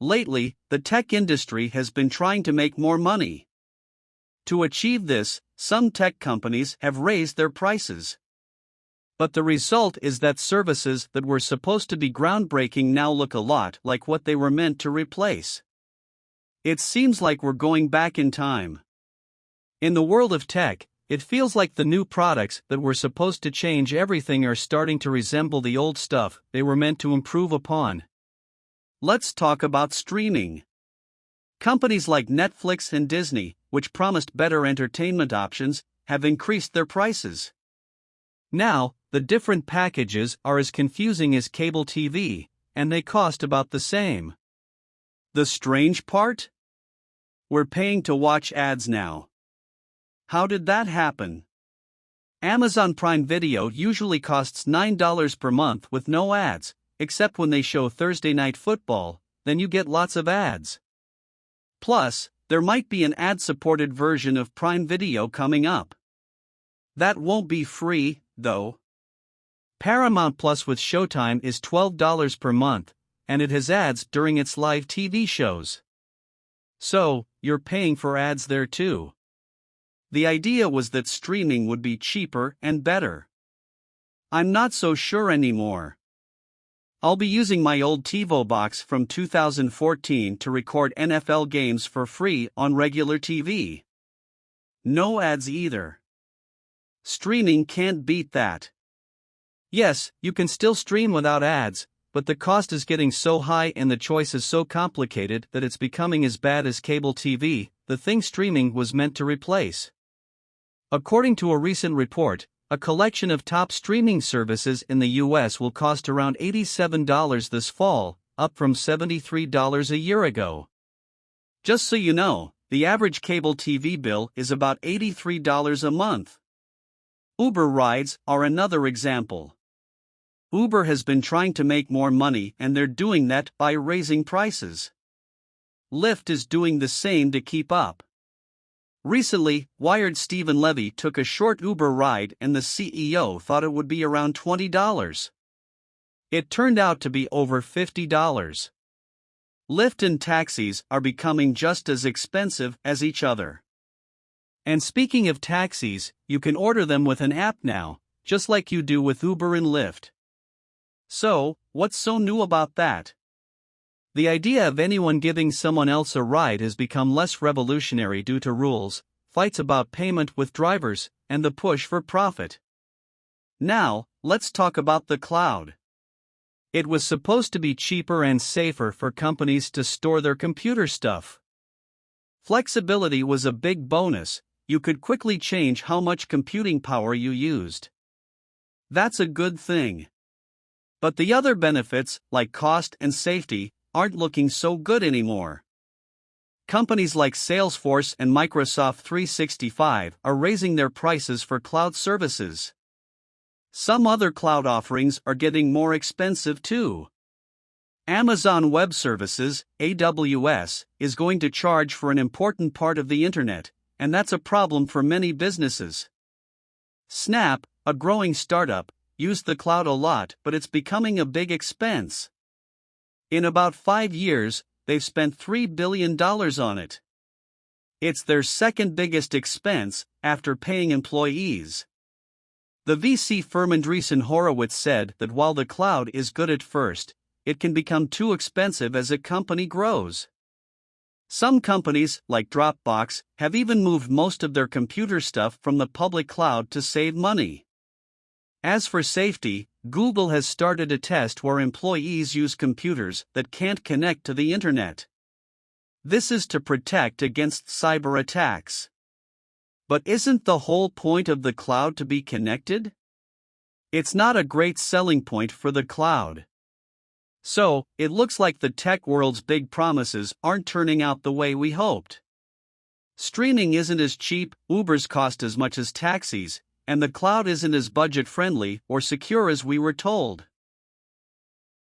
Lately, the tech industry has been trying to make more money. To achieve this, some tech companies have raised their prices. But the result is that services that were supposed to be groundbreaking now look a lot like what they were meant to replace. It seems like we're going back in time. In the world of tech, it feels like the new products that were supposed to change everything are starting to resemble the old stuff they were meant to improve upon. Let's talk about streaming. Companies like Netflix and Disney, which promised better entertainment options, have increased their prices. Now, the different packages are as confusing as cable TV, and they cost about the same. The strange part? We're paying to watch ads now. How did that happen? Amazon Prime Video usually costs $9 per month with no ads, except when they show Thursday Night Football, then you get lots of ads. Plus, there might be an ad-supported version of Prime Video coming up. That won't be free, though. Paramount Plus with Showtime is $12 per month, and it has ads during its live TV shows. So, you're paying for ads there too. The idea was that streaming would be cheaper and better. I'm not so sure anymore. I'll be using my old TiVo box from 2014 to record NFL games for free on regular TV. No ads either. Streaming can't beat that. Yes, you can still stream without ads, but the cost is getting so high and the choice is so complicated that it's becoming as bad as cable TV, the thing streaming was meant to replace. According to a recent report, a collection of top streaming services in the US will cost around $87 this fall, up from $73 a year ago. Just so you know, the average cable TV bill is about $83 a month. Uber rides are another example. Uber has been trying to make more money and they're doing that by raising prices. Lyft is doing the same to keep up. Recently, Wired's Stephen Levy took a short Uber ride and the CEO thought it would be around $20. It turned out to be over $50. Lyft and taxis are becoming just as expensive as each other. And speaking of taxis, you can order them with an app now, just like you do with Uber and Lyft. So, what's so new about that? The idea of anyone giving someone else a ride has become less revolutionary due to rules, fights about payment with drivers, and the push for profit. Now, let's talk about the cloud. It was supposed to be cheaper and safer for companies to store their computer stuff. Flexibility was a big bonus, you could quickly change how much computing power you used. That's a good thing. But the other benefits, like cost and safety, aren't looking so good anymore. Companies like Salesforce and Microsoft 365 are raising their prices for cloud services. Some other cloud offerings are getting more expensive too. Amazon Web Services, AWS, is going to charge for an important part of the internet, and that's a problem for many businesses. Snap, a growing startup, used the cloud a lot, but it's becoming a big expense. In about 5 years, they've spent $3 billion on it. It's their second biggest expense, after paying employees. The VC firm Andreessen Horowitz said that while the cloud is good at first, it can become too expensive as a company grows. Some companies, like Dropbox, have even moved most of their computer stuff from the public cloud to save money. As for safety, Google has started a test where employees use computers that can't connect to the internet. This is to protect against cyber attacks. But isn't the whole point of the cloud to be connected? It's not a great selling point for the cloud. So, it looks like the tech world's big promises aren't turning out the way we hoped. Streaming isn't as cheap, Ubers cost as much as taxis, and the cloud isn't as budget-friendly or secure as we were told.